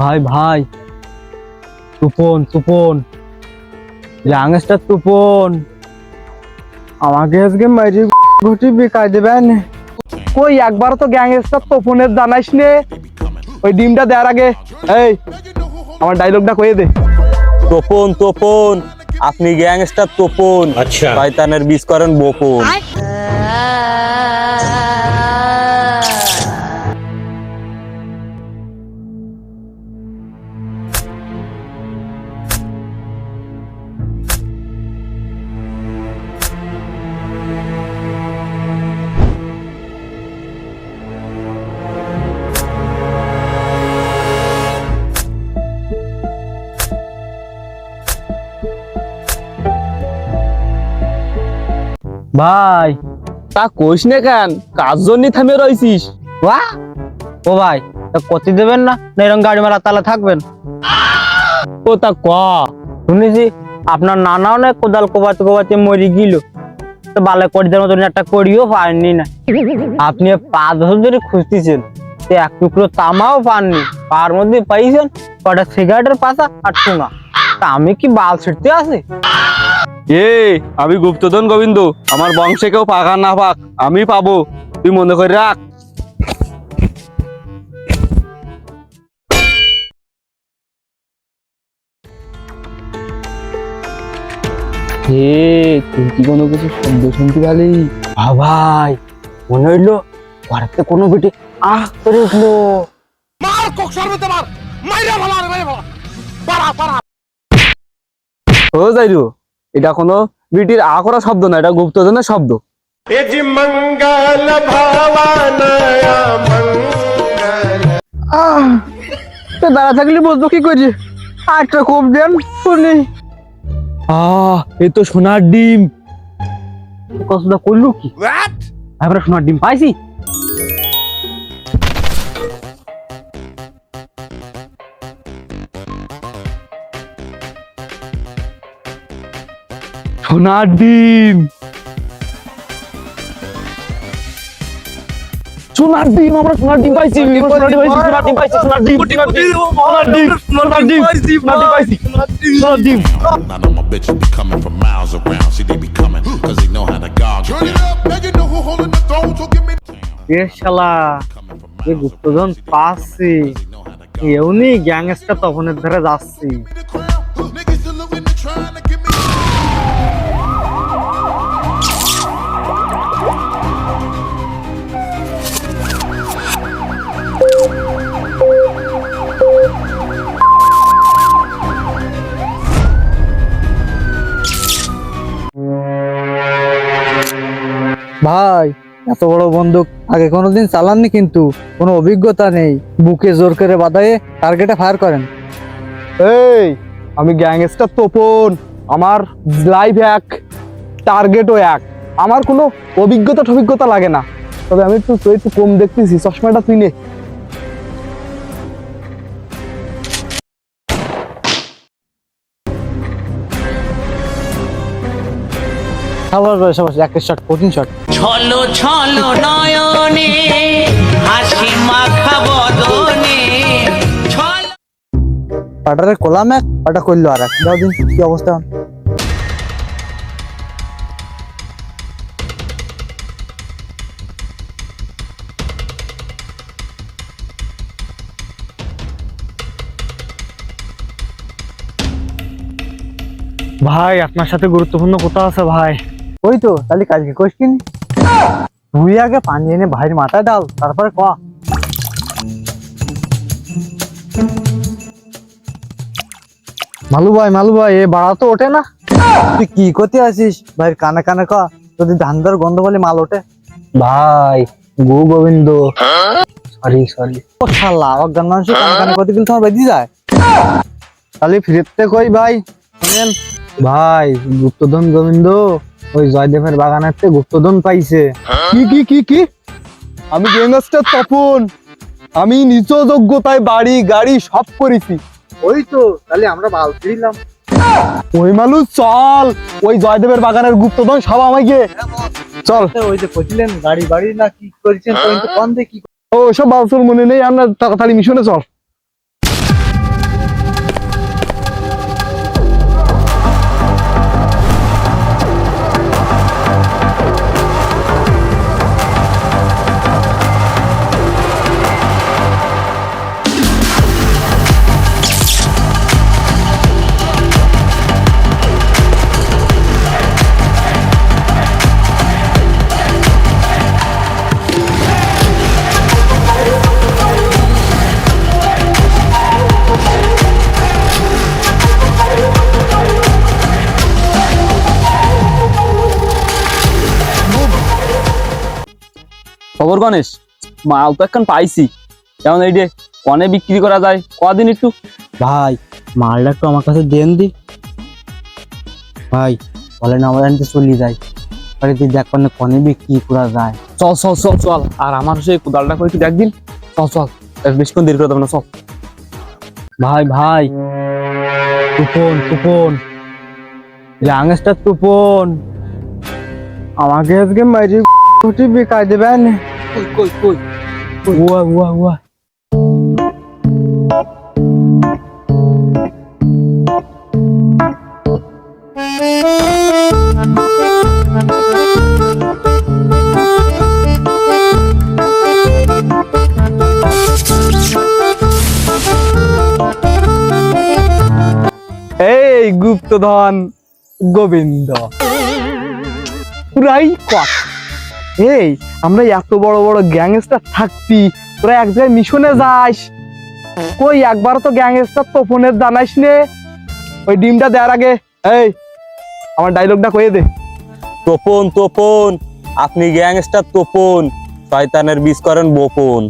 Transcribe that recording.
ভাই ভাই, তুপন তুপন, গ্যাংস্টার তুপন, আমাকে আজকে মারি ঘুটি বিকাই দেবেন। কই একবার তো গ্যাংস্টার তুপনের জানাইস নে, ওই ডিমটা দেওয়ার আগে এই আমার ডায়লগটা কয়ে দে। তোপন তোপন, আপনি গ্যাংস্টার তোপন, আচ্ছা শয়তানের বীজ করেন বপন। ভাই তা কইস না কেন, কাজ জন্য থামে রইছিস? বাহ, ও ভাই তা কতি দেবেন না, না এরকম গাড়ি মারা তালা থাকবেন? ও তা ক। শুনেছি আপনার নানাও না কোদাল কোবাতে কোবাতে মরি গিল, তো বালে করিদের মতন একটা করিও পাননি না। আপনি 5 বছর ধরে খুঁজতেছেন, তো এক টুকরো তামাও পাননি, পার মধ্যে পাইছেন কটা সিগারেটের পাতা আর টুঙা। তা আমি কি বাল ছিটতে আছি? আমি গুপ্তধন গোবিন্দ, আমার বংশে কেউ পাকা না পাক, আমি পাবো, তুই মনে করে রাখ। তুই কি কোনো কিছু শব্দ শুনতে পালি? ভাই মনে হইলো ঘরেতে কোনো বেটি আহ করে উঠলো। ও যাইরু, এটা কোনো বিটির আ করা শব্দ না, এটা গুপ্তধনের শব্দ। দাঁড়া থাকলে বলতো কি করছি, আটটা কোপ দেন শুনি। এ তো সোনার ডিম। কতটা করলো কি? আমরা সোনার ডিম পাইছি। সোনার ডিম, সোনার ডিম, আমরা সোনার ডিম পাইছি, সোনার ডিম পাইছি, সোনার ডিম পাইছি, সোনার ডিম, সোনার ডিম, সোনার ডিম, সোনার ডিম, সোনার ডিম পাইছি, সোনার ডিম। Now know my bitches be coming from miles around. See, they be coming cause they know how to gog it down. Now you know who holding the throne, so give me এ শালা, এ গুপ্তধন পাচ্ছি, এমনি gangster তপনের ধারে যাচ্ছি। the crown. Niggas delivering and trying to give me. ভাই এত বড় বন্দুক আগে কোনোদিন চালাননি, কিন্তু কোনো অভিজ্ঞতা নেই, বুকে জোর করে বাঁধায়ে টার্গেটে ফায়ার করেন। এই আমি গ্যাংস্টার তোপন, আমার লাইফ এক, টার্গেটও এক, আমার কোনো অভিজ্ঞতা লাগে না। তবে আমি একটু কম দেখতেছি, চশমাটা তুই নে। সবাই একটা শট, কঠিন শট। ছলো ছলো নয়নে হাসি মাখা বদনে ছল পাটারে কোলাম এক, পাটা করলো আর এক। দাও দিন কি অবস্থা। ভাই আপনার সাথে গুরুত্বপূর্ণ কথা আছে ভাই। ওই তো তাহলে কালকে কোশ্চিন তুই আগে পানি এনে ভাইয়ের মাথায় ডাল, তারপরে ক। মালু ভাই এ বাড়া তো ওঠে না। তুই কি করতে আসিস ভাইয়ের কানে কানে ক, যদি ধান ধর গন্ধ বলে মাল ওঠে। ভাই গু গোবিন্দ, সরি ও শালা অজ্ঞান মানুষ কানে কানে কত গেলে তোমার বেঁধে যায়। তাহলে ফিরতে কই ভাই শুনেন ভাই, গুপ্তধন গোবিন্দ ওই জয়দেবের বাগানের গুপ্তধন পাইছে। কি আমি গ্যাংস্টার তপন, আমি নিজ যোগ্যতায় বাড়ি গাড়ি সব করেছি। ওই তো তাহলে আমরা বাল ফিরিলাম। ওই মালু চল, ওই জয়দেবের বাগানের গুপ্তধন সব আমাকে চল। ওই যে কইছিলেন গাড়ি বাড়ি না কি করেছেন, তো কোন দেখি ও সব বালসুর মনে নেই, আমরা তাড়াতাড়ি মিশনে চল। ওর গণেশ মাল তো এখন পাইছি, যেমন এই যে কনে বিক্রি করা যায় কদিন একটু। ভাই মালটা একটু আমার কাছে দেন দি ভাই, বলেন আমার এনতে চলে যাই, আরে তুই দেখ কনে কনে বিক্রি করা যায়। চল চল চল চল, আর আমার সেই কোদালটা করে একটু দেখদিন। চল চল, বেশিক্ষণ দেরি করে দেবো না, চল। ভাই ভাই তুপন তুপন, গ্যাংস্টার তুপন, আমাকে আজকে মাইরি ছুটি বেকার দেবেন। কই কই কই, উয়া উয়া উয়া, এই গুপ্তধন গোবিন্দ পুরাই কট। এই আমরা এত বড় বড় গ্যাংস্টার থাকতি, তোরা এক জায়গায় মিশনে যাস কই? একবার তো গ্যাংস্টার তোপনের জানাইস নে। ওই ডিমটা দেওয়ার আগে এই আমার ডায়লগটা কয়ে দে। তোপন তোপন, আপনি গ্যাংস্টার তোপন, শয়তানের বীজ করেন গোপন।